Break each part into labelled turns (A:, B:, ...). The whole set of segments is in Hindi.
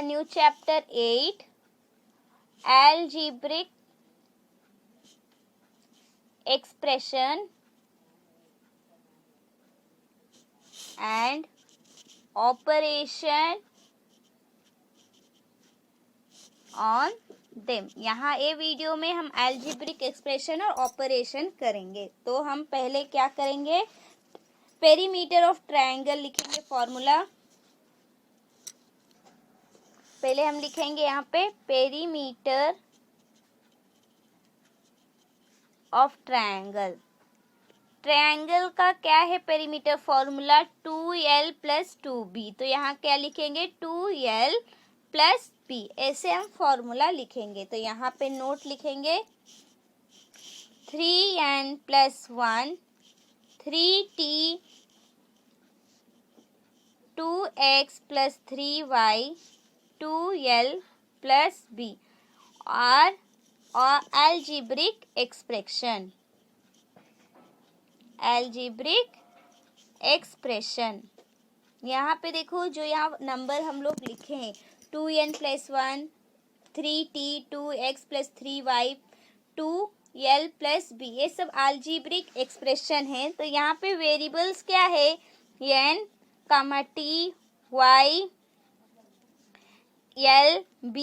A: new chapter 8, algebraic expression and operation on them। यहाँ ये वीडियो में हम algebraic expression और ऑपरेशन करेंगे। तो हम पहले क्या करेंगे, पेरीमीटर ऑफ ट्रायंगल लिखेंगे फॉर्मूला। पहले हम लिखेंगे यहाँ पे पेरीमीटर ऑफ ट्रायंगल। ट्रायंगल का क्या है पेरीमीटर फॉर्मूला, 2l + 2b। तो यहाँ क्या लिखेंगे, 2l + b, ऐसे हम फॉर्मूला लिखेंगे। तो यहाँ पे नोट लिखेंगे 3n + 1, 3t, 2x + 3y, 2l + b are algebraic expression। algebraic expression यहाँ पे देखो, जो यहाँ नंबर हम लोग लिखे हैं 2n + 1, 3t, 2x + 3y, 2l + b, ये सब algebraic expression है। तो यहाँ पे वेरिएबल्स क्या है, n, t, y, l, b,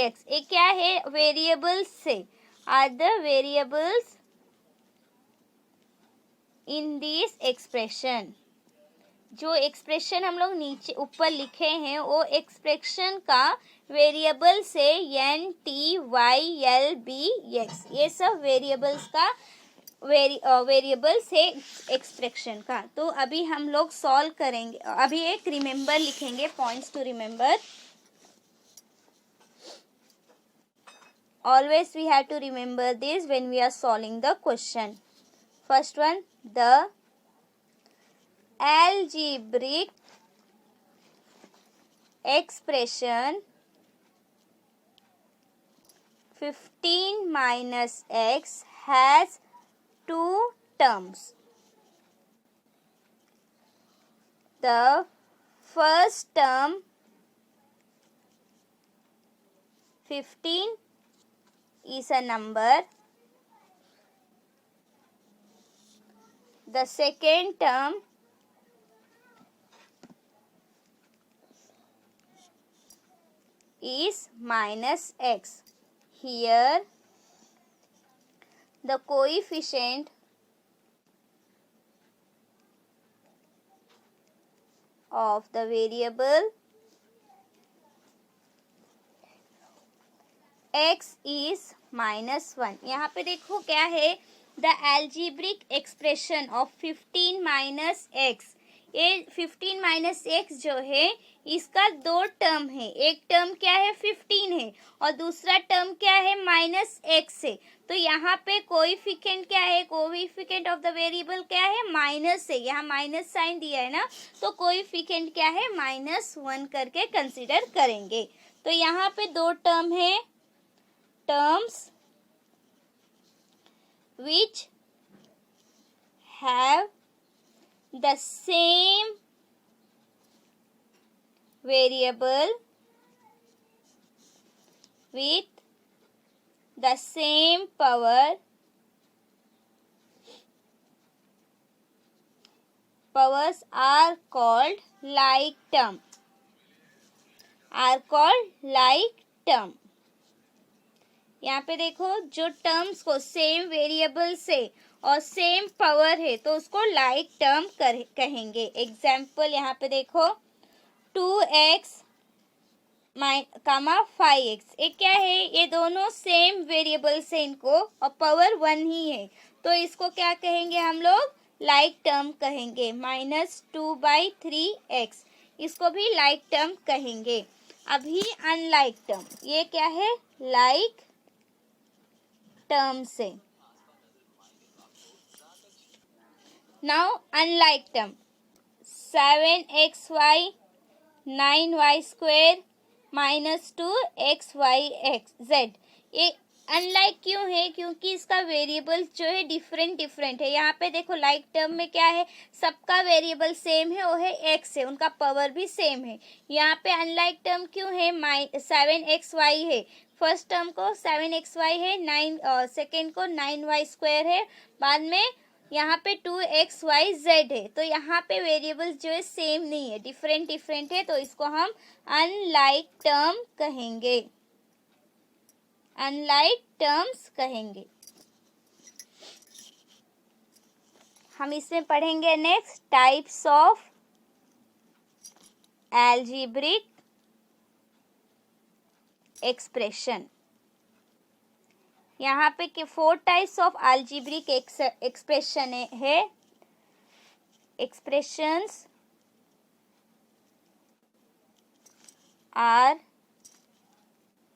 A: x, ये क्या है वेरिएबल्स से, are the variables in this expression. जो एक्सप्रेशन हम लोग नीचे ऊपर लिखे हैं वो एक्सप्रेशन का वेरिएबल से n, t, y, l, b, x, ये सब वेरिएबल्स का वेरिएबल से एक्सप्रेशन का। तो अभी हम लोग सॉल्व करेंगे। अभी एक रिमेंबर लिखेंगे, points to remember. Always we have to remember this when we are solving the question. First one, the algebraic expression 15 minus x has two terms. The first term 15 is a number. The second term is minus x. Here the coefficient of the variable x is -1। यहाँ पे देखो क्या है, the algebraic expression of 15 minus x। ये 15 minus x जो है इसका दो टर्म है, एक टर्म क्या है 15 है और दूसरा टर्म क्या है -x है। तो यहाँ पे कोएफिशिएंट क्या है, कोएफिशिएंट ऑफ द वेरिएबल क्या है, माइनस है, यहाँ माइनस साइन दिया है ना, तो कोएफिशिएंट क्या है -1 करके कंसीडर करेंगे। तो यहाँ पे दो टर्म है, terms which have the same variable with the same power, powers are called like term, are called like term। यहाँ पे देखो, जो टर्म्स को सेम वेरिएबल से और सेम पावर है तो उसको लाइक टर्म कहेंगे। एग्जाम्पल यहाँ पे देखो 2x, 5x, ये क्या है, ये दोनों सेम वेरिएबल से इनको और पावर 1 ही है, तो इसको क्या कहेंगे हम लोग, लाइक टर्म कहेंगे। -2/3x, इसको भी लाइक टर्म कहेंगे। अभी अनलाइक टर्म, ये क्या है, लाइक टर्म से। Now unlike term 7xy, 9y² -2xyz, ये अनलाइक क्यों है? क्योंकि इसका वेरिएबल जो है डिफरेंट डिफरेंट है। यहाँ पे देखो लाइक टर्म में क्या है, सबका वेरिएबल सेम है, वो है एक्स है, उनका पावर भी सेम है। यहाँ पे अनलाइक टर्म क्यों है? 7xy है, फर्स्ट टर्म को 7xy है, 9 सेकेंड को 9y² है, बाद में यहाँ पे 2xyz है। तो यहाँ पे वेरिएबल जो है सेम नहीं है, डिफरेंट डिफरेंट है, तो इसको हम अनलाइक टर्म कहेंगे, अनलाइक टर्म्स कहेंगे। हम इसमें पढ़ेंगे next types of algebraic expression. यहाँ पे 4 टाइप्स ऑफ एल्जेब्रिक एक्सप्रेशन है। Expressions are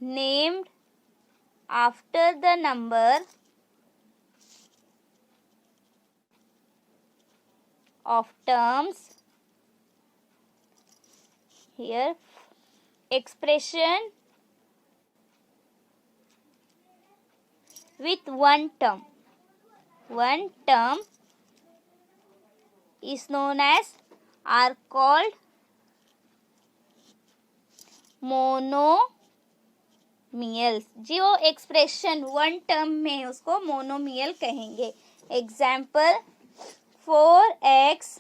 A: named after the number of terms. Here expression with one term is known as are called monomials। जो एक्सप्रेशन वन टर्म में है उसको मोनोमियल कहेंगे। एग्जाम्पल 4x,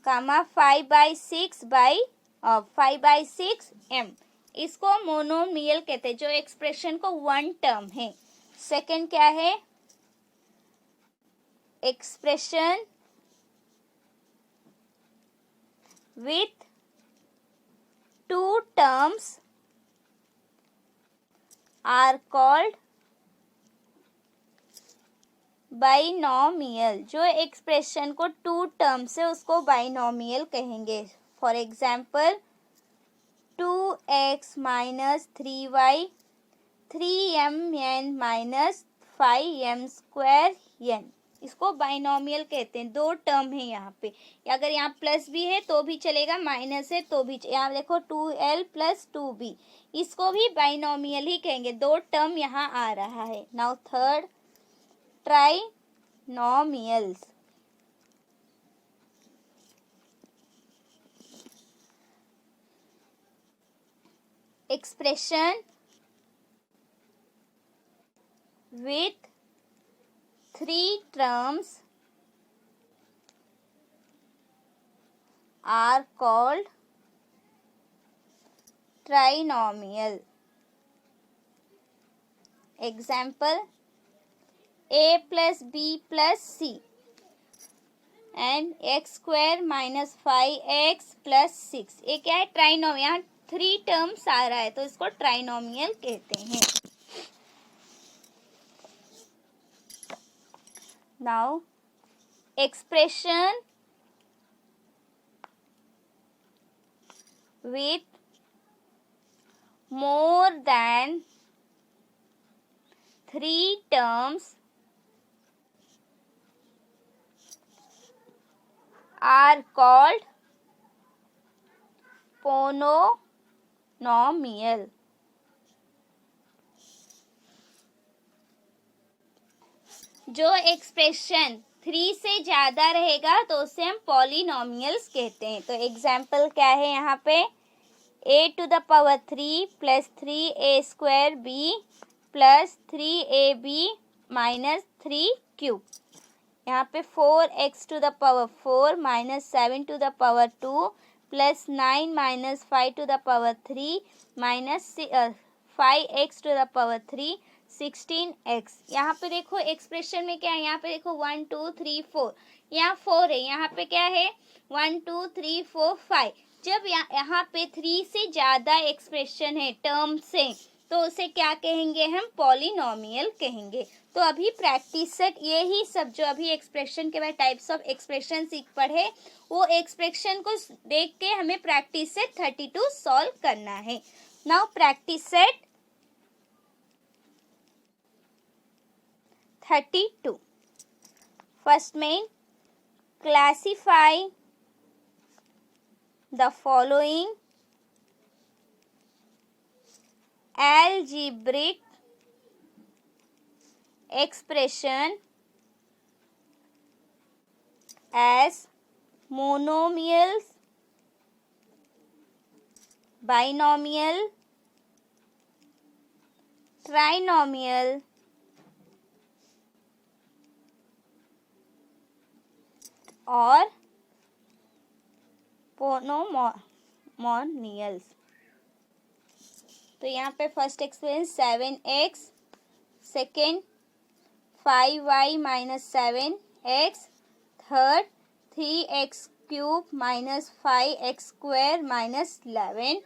A: 5/6 m, इसको मोनोमियल कहते हैं, जो एक्सप्रेशन को वन टर्म है। सेकंड क्या है? Expression with 2 terms are called binomial. जो एक्सप्रेशन को 2 टर्म्स है उसको बाइनोमियल कहेंगे। For example 2x minus 3y, 3mn minus 5m²n, इसको बाइनोमियल कहते हैं। 2 टर्म है यहाँ पे, अगर यहाँ प्लस भी है तो भी चलेगा, माइनस है तो भी। यहाँ देखो 2l प्लस 2b, इसको भी बाइनोमियल ही कहेंगे। 2 टर्म यहाँ आ रहा है। Now third trinomials. Expression with 3 terms are called trinomial. Example a plus b plus c and x² minus 5x plus 6, ये क्या है? ट्राइनोमियल। यहाँ 3 टर्म्स आ रहा है तो इसको ट्राइनोमियल कहते हैं। Now expression with more than 3 terms are called polynomial. जो एक्सप्रेशन 3 से ज्यादा रहेगा तो उसे हम पॉलिनोमियल्स कहते हैं। तो एग्जाम्पल क्या है यहाँ पे? a⁻³ plus 3a² b plus 3ab minus 3 यहाँ पे 4x⁴ minus 7⁻² plus 9 minus 5⁻³ minus 5x⁴ 16x। यहाँ पे देखो एक्सप्रेशन में क्या है? यहाँ पे देखो 1 2 3 4, यहाँ 4 है, यहाँ पे क्या है? 1 2 3 4 5। जब यहाँ पे 3 से ज्यादा एक्सप्रेशन है टर्म से तो उसे क्या कहेंगे? हम पॉलिनोमियल कहेंगे। तो अभी प्रैक्टिस सेट, ये ही सब जो अभी एक्सप्रेशन के बाद टाइप्स ऑफ एक्सप्रेशन सीख पढ़े, वो एक्सप्रेशन को देख के हमें प्रैक्टिस सेट 32 सॉल्व करना है। Now practice set 32। फर्स्ट में classify the following algebraic expression as monomials, binomial, trinomial, और पोनोमोनियल्स। तो यहाँ पे first expression 7x, second 5y minus 7x, third 3x cube minus 5x square minus 11,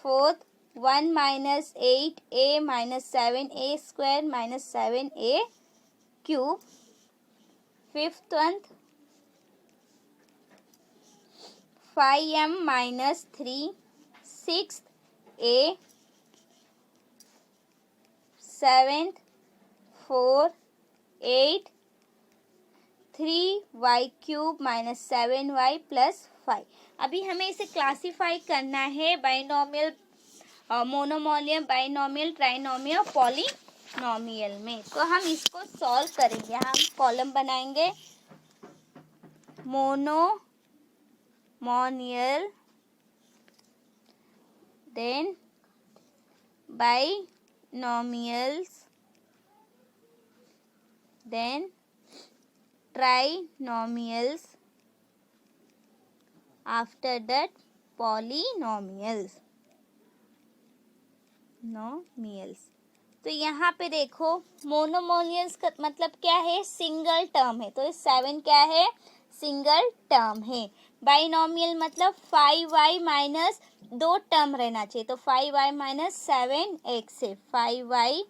A: fourth 1 minus 8a minus 7a square minus 7a cube, fifth one 5m minus 3, sixth a, seventh 4, 8, 3y cube minus 7y plus 5। अभी हमें इसे क्लासीफाई करना है बाइनोमियल, मोनोमोनियल, बाइनोमियल, ट्राइनोमियल, पॉलिनोमियल में। तो हम इसको सॉल्व करेंगे। हम कॉलम बनाएंगे मोनोमोनियल, then binomials, then trinomials, after that polynomials, तो यहाँ पे देखो मोनोमोनियल्स का मतलब क्या है, सिंगल टर्म है, तो 7 क्या है, सिंगल टर्म है। बाइनोमियल मतलब 5y माइनस 2 टर्म रहना चाहिए, तो 5y माइनस 7x है, 5y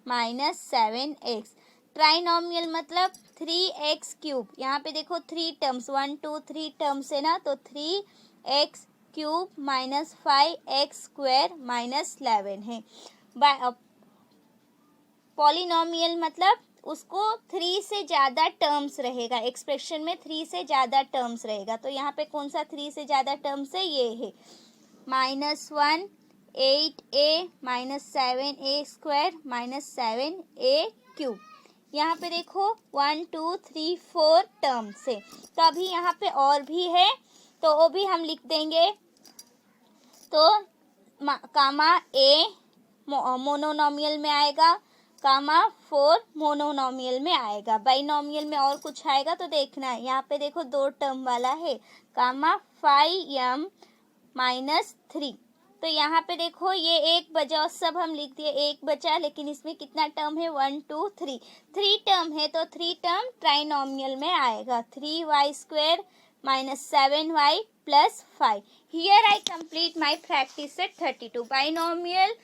A: माइनस 7x। ट्राइनोमियल मतलब 3x क्यूब, यहाँ पे देखो 3 टर्म्स, 1 2 3 टर्म्स है ना, तो 3x cube minus 5x square minus 11 है। पॉलिनोमियल मतलब उसको 3 से ज़्यादा टर्म्स रहेगा, एक्सप्रेशन में 3 से ज़्यादा टर्म्स रहेगा। तो यहाँ पे कौन सा 3 से ज़्यादा टर्म्स है, ये है -1 8a minus 7a square minus 7a cube. यहाँ पे देखो 1 2 3 4 टर्म्स है, तो अभी यहाँ पे और भी है, तो वो भी हम लिख देंगे। तो कामा a मोनोनोमियल में आएगा, कामा 4 मोनोनोमियल में आएगा। बाइनोमियल में और कुछ आएगा तो देखना है। यहाँ पे देखो 2 टर्म वाला है, कामा 5m माइनस 3, तो यहाँ पे देखो ये एक बचा, सब हम लिख दिए, एक बचा, लेकिन इसमें कितना टर्म है, 1 2 3 टर्म है, तो 3 टर्म ट्राइनोमियल में आएगा, 3y square minus 7y plus 5। Here I complete my practice set 32। Binomial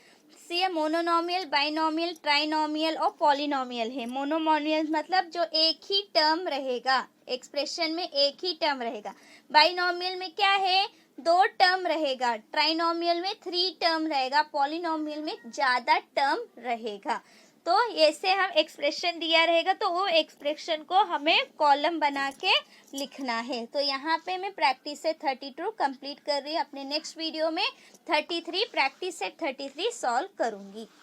A: से मोनोनोमियल, बाइनोमियल, ट्राइनोमियल और पॉलिनोमियल है। मोनोमोनियल मतलब जो एक ही टर्म रहेगा, एक्सप्रेशन में एक ही टर्म रहेगा। बाइनोमियल में क्या है, 2 टर्म रहेगा, ट्राइनोमियल में 3 टर्म रहेगा, पॉलिनोमियल में ज़्यादा टर्म रहेगा। तो ऐसे हम एक्सप्रेशन दिया रहेगा, तो वो एक्सप्रेशन को हमें कॉलम बना के लिखना है। तो यहाँ पे मैं प्रैक्टिस सेट 32 कंप्लीट कर रही हूँ। अपने नेक्स्ट वीडियो में 33 प्रैक्टिस सेट 33 सॉल्व करूँगी।